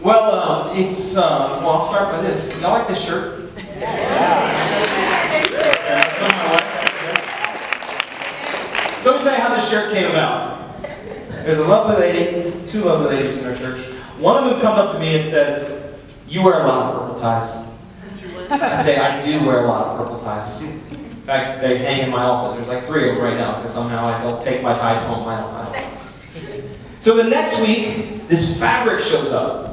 Well, I'll start by this. Y'all like this shirt? So let me tell you how this shirt came about. There's a lovely lady, two lovely ladies in our church. One of them comes up to me and says, "You wear a lot of purple ties." I say, "I do wear a lot of purple ties." In fact, they hang in my office. There's like 3 of them right now because somehow I don't take my ties home. I don't. So the next week, this fabric shows up.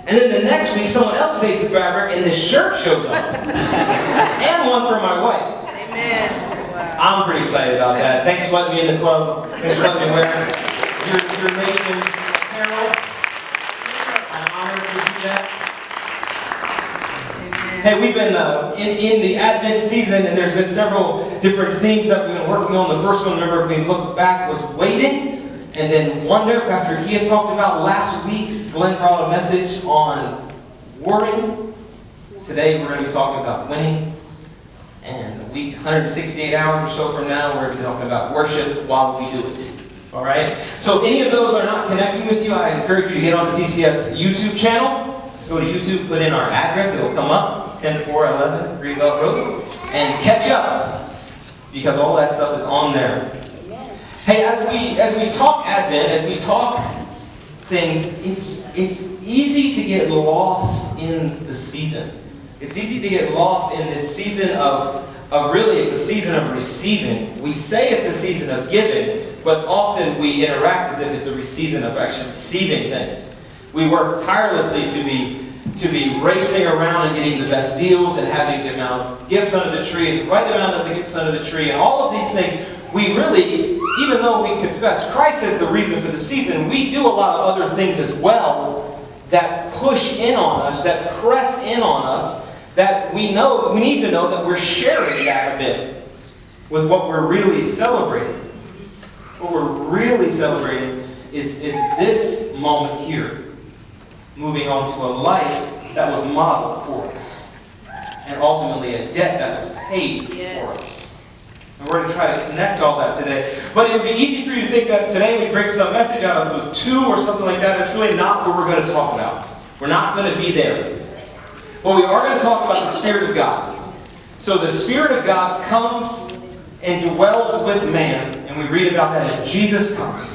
And then the next week, someone else takes the fabric and this shirt shows up. And one for my wife. Amen. Wow. I'm pretty excited about that. Thanks for letting me in the club. Thanks for letting me wear your nation's apparel. I'm honored to do that. Hey, we've been in the Advent season, and there's been several different themes that we've been working on. The first one, remember, we looked back, was waiting. And then wonder, Pastor Kia talked about last week. Glenn brought a message on worrying. Today we're going to be talking about winning. And a week, 168 hours or so from now, we're going to be talking about worship while we do it. All right? So if any of those are not connecting with you, I encourage you to get on the CCF's YouTube channel. Just go to YouTube, put in our address. It'll come up, 10411 Greenbelt Road. And catch up, because all that stuff is on there. Hey, as we talk Advent, as we talk things, it's easy to get lost in the season. It's easy to get lost in this season of really, it's a season of receiving. We say it's a season of giving, but often we interact as if it's a season of actually receiving things. We work tirelessly to be racing around and getting the best deals and having the amount of gifts under the tree, and the right amount of the gifts under the tree, and all of these things. We really, even though we confess Christ as the reason for the season, we do a lot of other things as well that push in on us, that press in on us, that we need to know that we're sharing that a bit with what we're really celebrating. What we're really celebrating is this moment here, moving on to a life that was modeled for us, and ultimately a debt that was paid for us. And we're going to try to connect all that today. But it would be easy for you to think that today we bring some message out of Luke 2 or something like that. It's really not what we're going to talk about. We're not going to be there. But we are going to talk about the Spirit of God. So the Spirit of God comes and dwells with man. And we read about that as Jesus comes.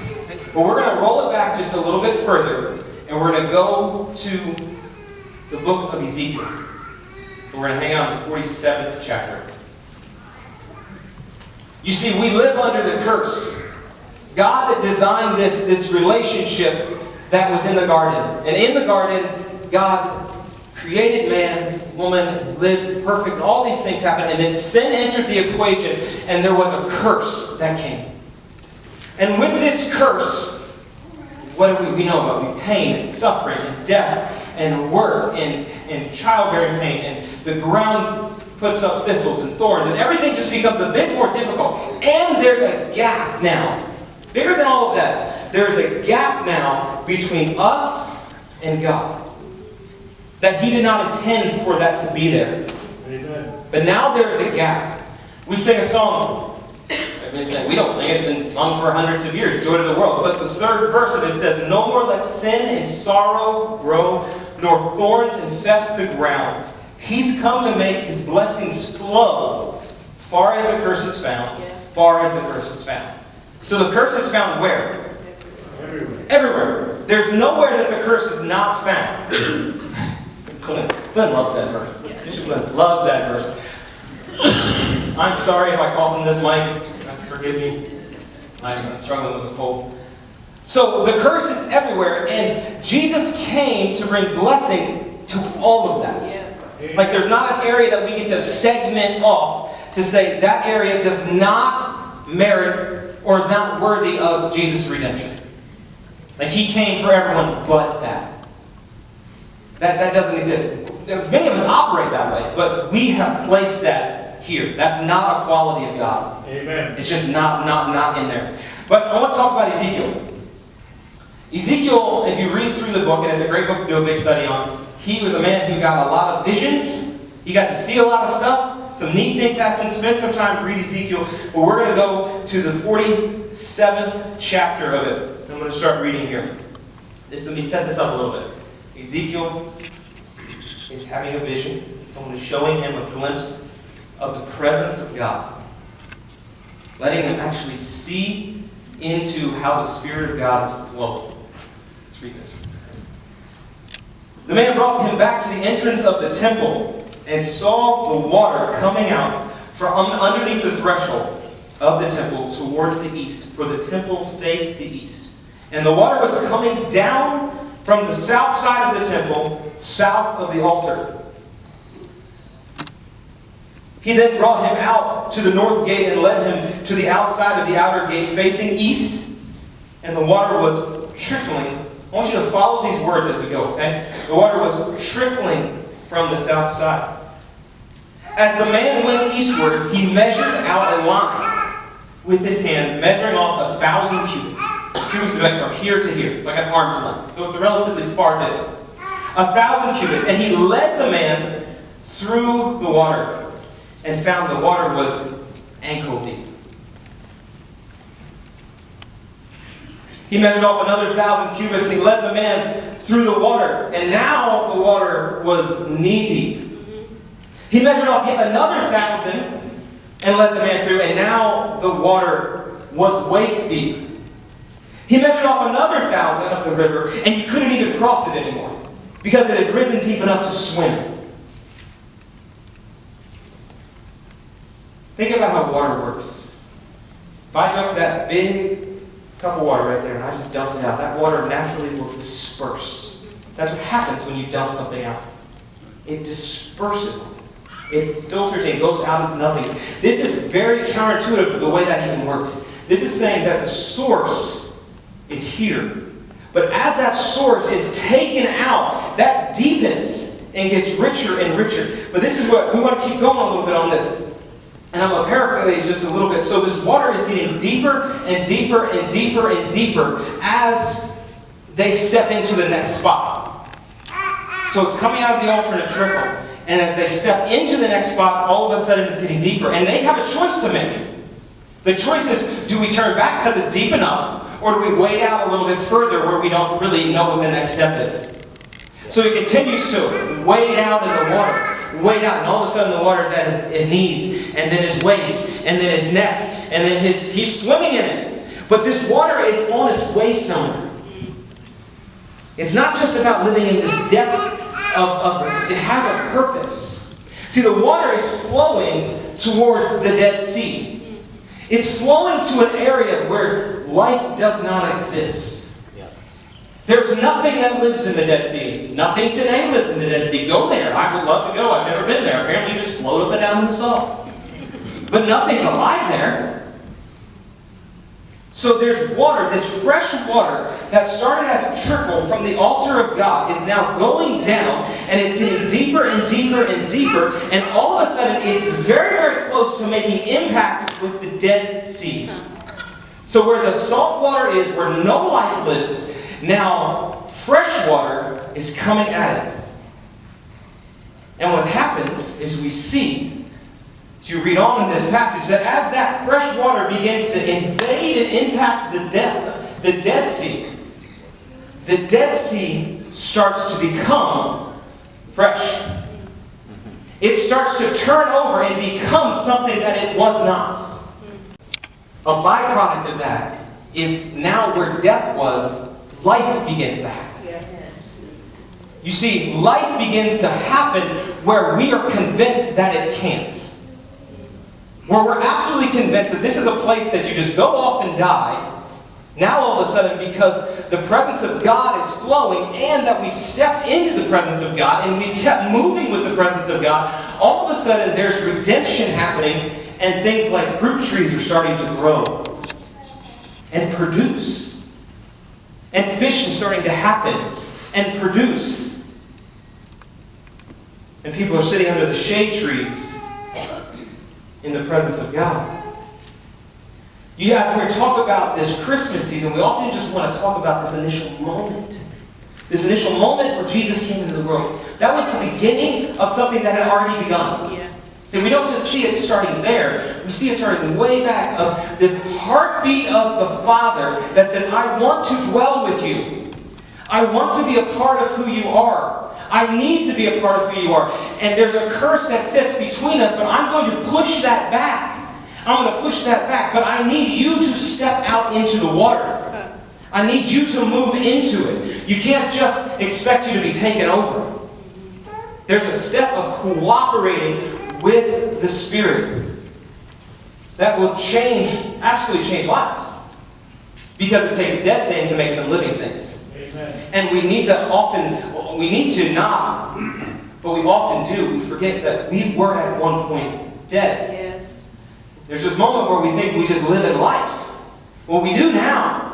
But we're going to roll it back just a little bit further. And we're going to go to the book of Ezekiel. And we're going to hang out in the 47th chapter. You see, we live under the curse. God designed this relationship that was in the garden. And in the garden, God created man, woman, lived perfect. All these things happened. And then sin entered the equation, and there was a curse that came. And with this curse, what do we know about? Pain and suffering and death and work and childbearing pain. And the ground puts up thistles and thorns, and everything just becomes a bit more difficult. And there's a gap now. Bigger than all of that, there's a gap now between us and God. That He did not intend for that to be there. Amen. But now there's a gap. We sing a song. We don't sing it. It's been sung for hundreds of years, Joy to the World. But the third verse of it says, "No more let sin and sorrow grow, nor thorns infest the ground. He's come to make His blessings flow, far as the curse is found, far as the curse is found." So the curse is found where? Everywhere. Everywhere. There's nowhere that the curse is not found. Glenn loves that verse. Bishop Glenn loves that verse. I'm sorry if I cough in this mic. Forgive me. I'm struggling with a cold. So the curse is everywhere, and Jesus came to bring blessing to all of that. Like there's not an area that we get to segment off to say that area does not merit or is not worthy of Jesus' redemption. Like He came for everyone but that. That doesn't exist. Many of us operate that way, but we have placed that here. That's not a quality of God. Amen. It's just not in there. But I want to talk about Ezekiel. Ezekiel, if you read through the book, and it's a great book to do a big study on, he was a man who got a lot of visions. He got to see a lot of stuff. Some neat things happened. Spend some time to read Ezekiel. But we're going to go to the 47th chapter of it. I'm going to start reading here. Let me set this up a little bit. Ezekiel is having a vision. Someone is showing him a glimpse of the presence of God. Letting him actually see into how the Spirit of God is flowing. Let's read this. The man brought him back to the entrance of the temple and saw the water coming out from underneath the threshold of the temple towards the east, for the temple faced the east. And the water was coming down from the south side of the temple, south of the altar. He then brought him out to the north gate and led him to the outside of the outer gate facing east. And the water was trickling. I want you to follow these words as we go, okay? The water was trickling from the south side. As the man went eastward, he measured out a line with his hand, measuring off 1,000 cubits. Cubits is like from here to here. It's like an arm's length. So it's a relatively far distance. 1,000 cubits. And he led the man through the water and found the water was ankle deep. He measured off another 1,000 cubits and he led the man through the water. And now the water was knee deep. He measured off yet another 1,000 and led the man through, and now the water was waist deep. He measured off another 1,000 of the river, and he couldn't even cross it anymore because it had risen deep enough to swim. Think about how water works. If I dumped that big cup of water right there and I just dumped it out, that water naturally will disperse. That's what happens when you dump something out. It disperses. It filters and goes out into nothing. This is very counterintuitive to the way that even works. This is saying that the source is here. But as that source is taken out, that deepens and gets richer and richer. But this is what we want to keep going a little bit on this. And I'm going to paraphrase just a little bit. So this water is getting deeper and deeper and deeper and deeper as they step into the next spot. So it's coming out of the altar in a trickle. And as they step into the next spot, all of a sudden it's getting deeper. And they have a choice to make. The choice is, do we turn back because it's deep enough? Or do we wade out a little bit further where we don't really know what the next step is? So he continues to wade out in the water. Wade out. And all of a sudden the water is at his knees. And then his waist. And then his neck. And then he's swimming in it. But this water is on its way somewhere. It's not just about living in this depth of this. It has a purpose. See, the water is flowing towards the Dead Sea. It's flowing to an area where life does not exist. Yes. There's nothing that lives in the Dead Sea. Nothing today lives in the Dead Sea. Go there. I would love to go. I've never been there. Apparently you just float up and down in the salt. But nothing's alive there. So there's water, this fresh water that started as a trickle from the altar of God is now going down, and it's getting deeper and deeper and deeper, and all of a sudden it's very, very close to making impact with the Dead Sea. So where the salt water is, where no life lives, now fresh water is coming at it. And what happens is we see, as you read on in this passage, that as that fresh water begins to invade and impact the Dead Sea starts to become fresh. It starts to turn over and become something that it was not. A byproduct of that is now where death was, life begins to happen. You see, life begins to happen where we are convinced that it can't. Where we're absolutely convinced that this is a place that you just go off and die. Now all of a sudden, because the presence of God is flowing and that we've stepped into the presence of God and we've kept moving with the presence of God, all of a sudden there's redemption happening and things like fruit trees are starting to grow and produce. And fish is starting to happen and produce. And people are sitting under the shade trees in the presence of God. You guys, when we talk about this Christmas season, we often just want to talk about this initial moment. This initial moment where Jesus came into the world. That was the beginning of something that had already begun. Yeah. See, we don't just see it starting there. We see it starting way back of this heartbeat of the Father that says, I want to dwell with you. I want to be a part of who you are. I need to be a part of who you are. And there's a curse that sits between us, but I'm going to push that back. I'm going to push that back, but I need you to step out into the water. I need you to move into it. You can't just expect you to be taken over. There's a step of cooperating with the Spirit that will absolutely change lives. Because it takes dead things and makes them living things. Amen. And we need to not, but we often do. We forget that we were at one point dead. Yes. There's this moment where we think we just live in life. Well, we do now.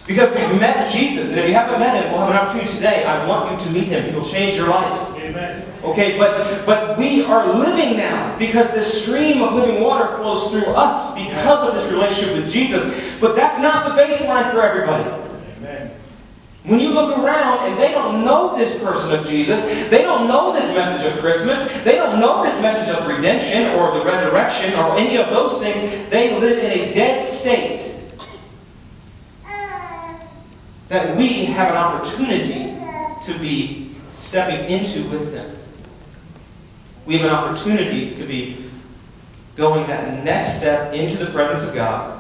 Because we've met Jesus. And if you haven't met Him, we'll have an opportunity today. I want you to meet Him. He will change your life. Amen. Okay, but we are living now because this stream of living water flows through us because of this relationship with Jesus. But that's not the baseline for everybody. Amen. When you look around and they don't know this person of Jesus, they don't know this message of Christmas, they don't know this message of redemption or the resurrection or any of those things, they live in a dead state. That we have an opportunity to be stepping into with them. We have an opportunity to be going that next step into the presence of God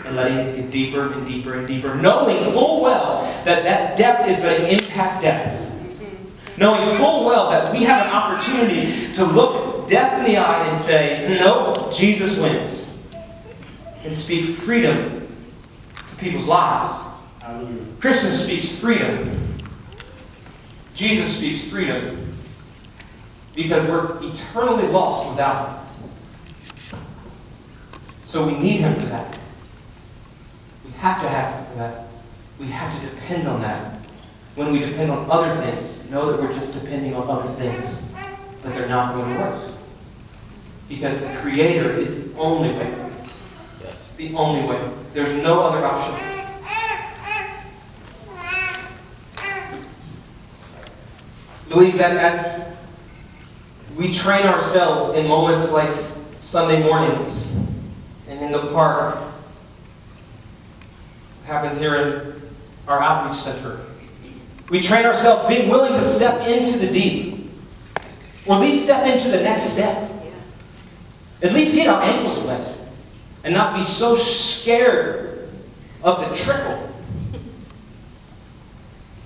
and letting it get deeper and deeper and deeper, knowing full well that that depth is going to impact death. Knowing full well that we have an opportunity to look death in the eye and say, no, Jesus wins. And speak freedom to people's lives. Hallelujah. Christmas speaks freedom. Jesus speaks freedom. Because we're eternally lost without Him. So we need Him for that. We have to have Him for that. We have to depend on that. When we depend on other things, know that we're just depending on other things. But they're not going to work. Because the Creator is the only way. Yes. The only way. There's no other option. Believe that as we train ourselves in moments like Sunday mornings and in the park, it happens here in our outreach center. We train ourselves being willing to step into the deep, or at least step into the next step. At least get our ankles wet and not be so scared of the trickle.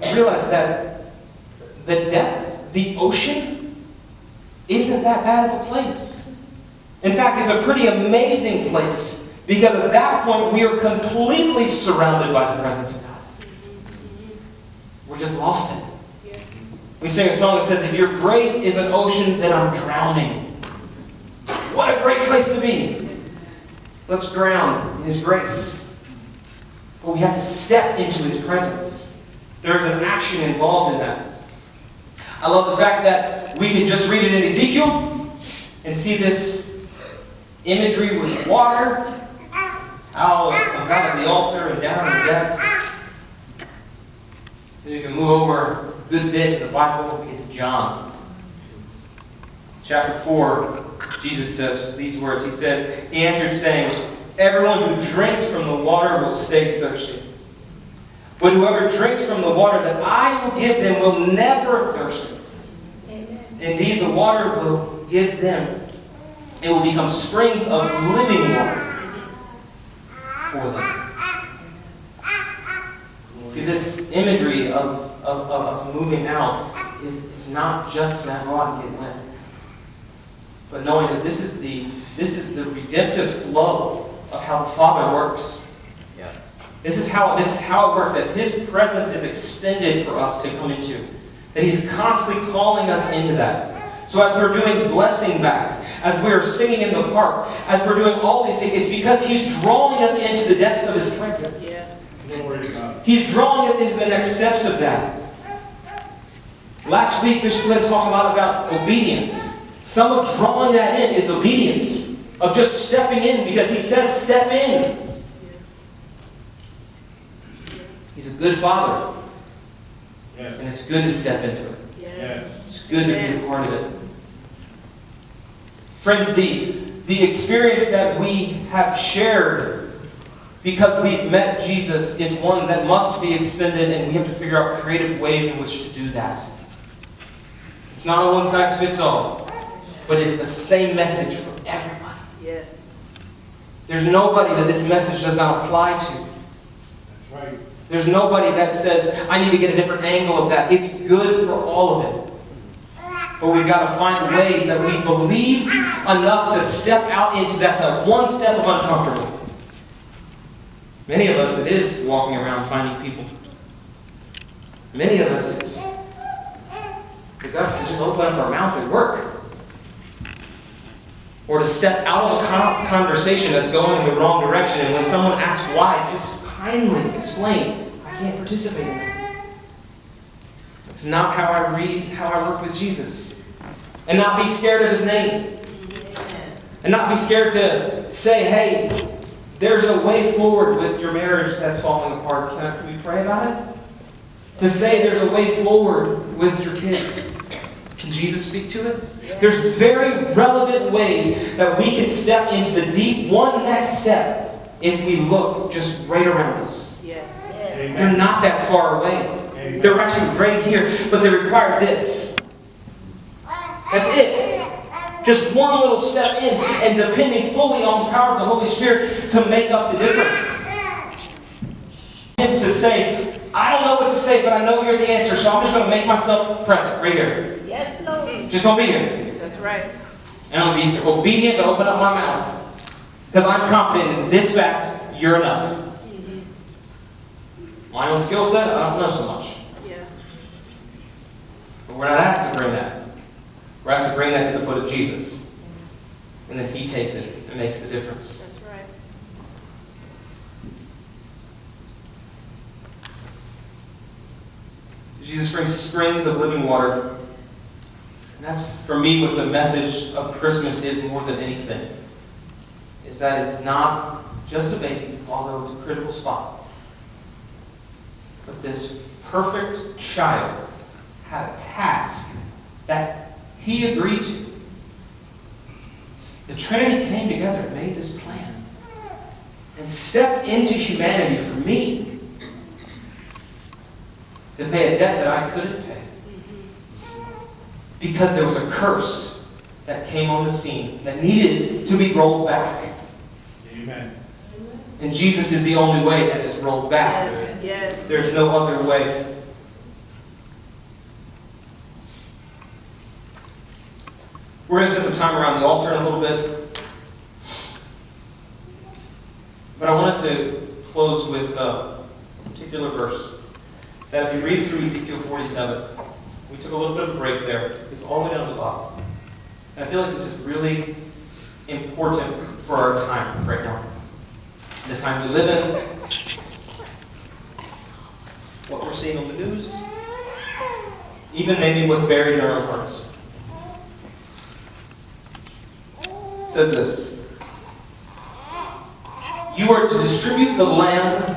Realize that the depth, the ocean, isn't that bad of a place. In fact, it's a pretty amazing place because at that point we are completely surrounded by the presence of God. We're just lost in it. We sing a song that says, if your grace is an ocean, then I'm drowning. What a great place to be. Let's drown in His grace. But we have to step into His presence. There's an action involved in that. I love the fact that we can just read it in Ezekiel and see this imagery with water, how it comes out of the altar and down in the depths. Then you can move over a good bit in the Bible. We get to John. Chapter 4, Jesus says these words. He says, He answered saying, everyone who drinks from the water will stay thirsty. But whoever drinks from the water that I will give them will never thirst. Amen. Indeed, the water will give them. It will become springs of living water for them. See, this imagery of us moving out is not just to go out and get wet, but knowing that this is the redemptive flow of how the Father works. Yes. This is how it works, that His presence is extended for us to come into. That He's constantly calling us into that. So as we're doing blessing bags, as we're singing in the park, as we're doing all these things, it's because He's drawing us into the depths of His presence. Yeah. He's drawing us into the next steps of that. Last week, Bishop Glenn talked a lot about obedience. Some of drawing that in is obedience. Of just stepping in, because He says step in. He's a good Father. Yes. And it's good to step into it. Yes. It's good to be a part of it. Friends, the experience that we have shared because we've met Jesus is one that must be extended, and we have to figure out creative ways in which to do that. It's not a one-size-fits-all, but it's the same message for everybody. Yes. There's nobody that this message does not apply to. That's right. There's nobody that says, I need to get a different angle of that. It's good for all of it. But we've got to find ways that we believe enough to step out into that one step of uncomfortable. Many of us, it is walking around finding people. Many of us, it's the guts to just open up our mouth at work. Or to step out of a conversation that's going in the wrong direction, and when someone asks why, just kindly explain, I can't participate in that. That's not how I read, how I work with Jesus. And not be scared of His name. And not be scared to say, hey, there's a way forward with your marriage that's falling apart. Can we pray about it? To say there's a way forward with your kids. Can Jesus speak to it? There's very relevant ways that we can step into the deep one next step if we look just right around us. Yes. They're not that far away. Amen. They're actually right here, but they require this. That's it. Just one little step in, and depending fully on the power of the Holy Spirit to make up the difference. Him to say, I don't know what to say, but I know you're the answer, so I'm just going to make myself present right here. Yes, Lord. Just going to be here. That's right. And I'm going to be obedient to open up my mouth. Because I'm confident in this fact, you're enough. My own skill set, I don't know so much. Yeah. But we're not asked to bring that. We're asked to bring that to the foot of Jesus. And then He takes it and makes the difference. That's right. Jesus brings springs of living water. And that's, for me, what the message of Christmas is more than anything. Is that it's not just a baby, although it's a critical spot. But this perfect child had a task that He agreed to. The Trinity came together and made this plan. And stepped into humanity for me. To pay a debt that I couldn't pay. Because there was a curse that came on the scene that needed to be rolled back. Amen. And Jesus is the only way that is rolled back. Yes. Yes. There's no other way. We're going to spend some time around the altar in a little bit. But I wanted to close with a particular verse. That if you read through Ezekiel 47, we took a little bit of a break there, all the way down to the bottom. And I feel like this is really important for our time right now. The time we live in, what we're seeing on the news, even maybe what's buried in our own hearts. It says this: you are to distribute the land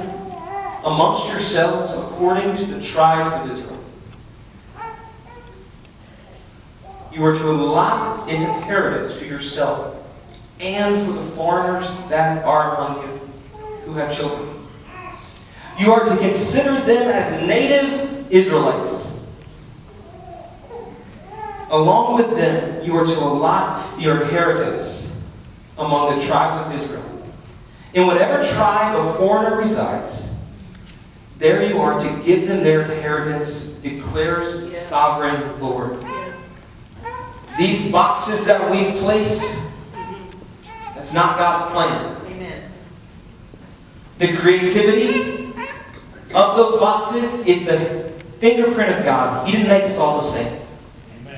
amongst yourselves according to the tribes of Israel. You are to allot its inheritance to yourself and for the foreigners that are among you who have children. You are to consider them as native Israelites. Along with them, you are to allot your inheritance among the tribes of Israel. In whatever tribe a foreigner resides, there you are to give them their inheritance, declares the sovereign Lord. These boxes that we've placed, that's not God's plan. Amen. The creativity of those boxes is the fingerprint of God. He didn't make us all the same.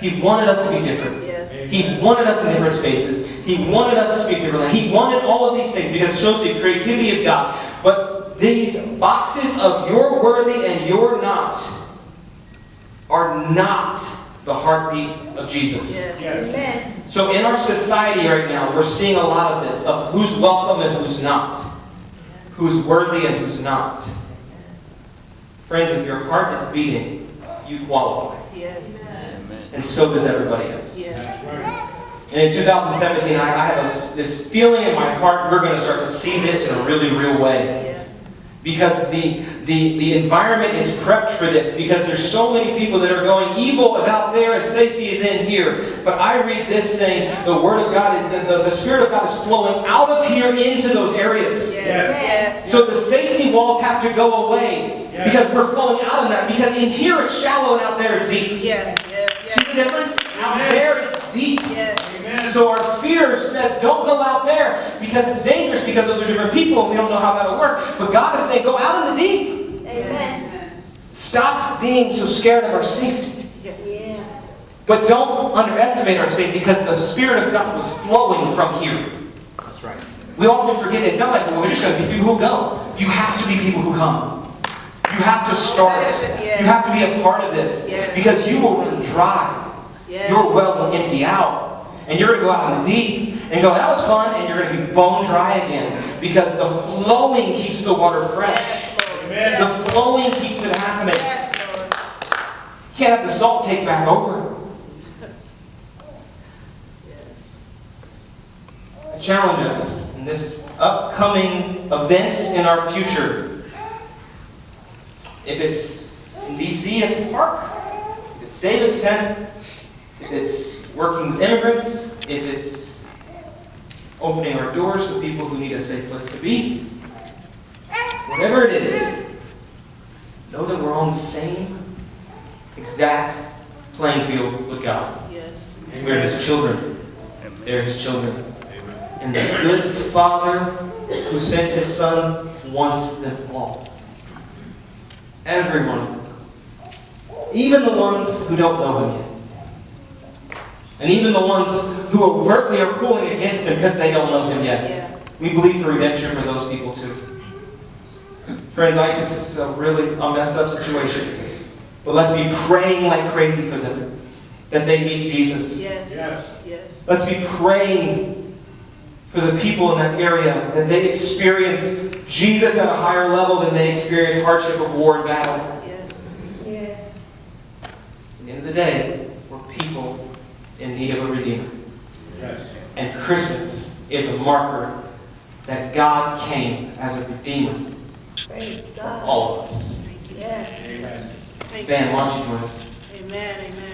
He wanted us to be different. Yes. He wanted us in different spaces. He wanted us to speak differently. He wanted all of these things because it shows the creativity of God. But these boxes of you're worthy and you're not are not the heartbeat of Jesus. Yes. Yes. Amen. So in our society right now, we're seeing a lot of this, of who's welcome and who's not. Who's worthy and who's not. Friends, if your heart is beating, you qualify. Yes. And so does everybody else. Yes. That's right. And in 2017, I had this feeling in my heart we're going to start to see this in a really real way. Yeah. Because the environment is prepped for this. Because there's so many people that are going, evil is out there and safety is in here. But I read this saying, the Word of God, the Spirit of God is flowing out of here into those areas. Yes. Yes. So the safety walls have to go away. Yes. Because we're flowing out of that. Because in here it's shallow and out there it's deep. Yeah. Yes. See the difference? Out there it's deep. Yes. Amen. So our fear says, don't go out there because it's dangerous, because those are different people and we don't know how that'll work. But God is saying, go out in the deep. Amen. Stop being so scared of our safety. Yeah. But don't underestimate our safety, because the Spirit of God was flowing from here. That's right. We often forget, it's not like, well, we're just going to be people who go. You have to be people who come. You have to start. You have to be a part of this. Because you will run dry. Your well will empty out. And you're going to go out in the deep and go, that was fun, and you're going to be bone dry again. Because the flowing keeps the water fresh. Amen. The flowing keeps it happening. Yes, Lord. You can't have the salt take back over. Yes. I challenge us in this upcoming events in our future. If it's in BC at the park, if it's David's tent, if it's working with immigrants, if it's opening our doors to people who need a safe place to be, whatever it is, know that we're on the same exact playing field with God. Yes. We're His children. They're His children. And the good Father who sent His Son wants them all. Every one of them. Even the ones who don't know Him yet. And even the ones who overtly are pulling against Him because they don't know Him yet. Yeah. We believe for redemption for those people too. Friends, ISIS is a really messed up situation. But let's be praying like crazy for them. That they meet Jesus. Yes. Yes. Yes. Let's be praying for the people in that area, that they experience Jesus at a higher level than they experience hardship of war and battle. Yes. Yes. At the end of the day, we're people in need of a Redeemer. Yes. And Christmas is a marker that God came as a Redeemer Praise for God. all of us. Yes. Amen. Thank Ben, you. why don't you join us? Amen. Amen.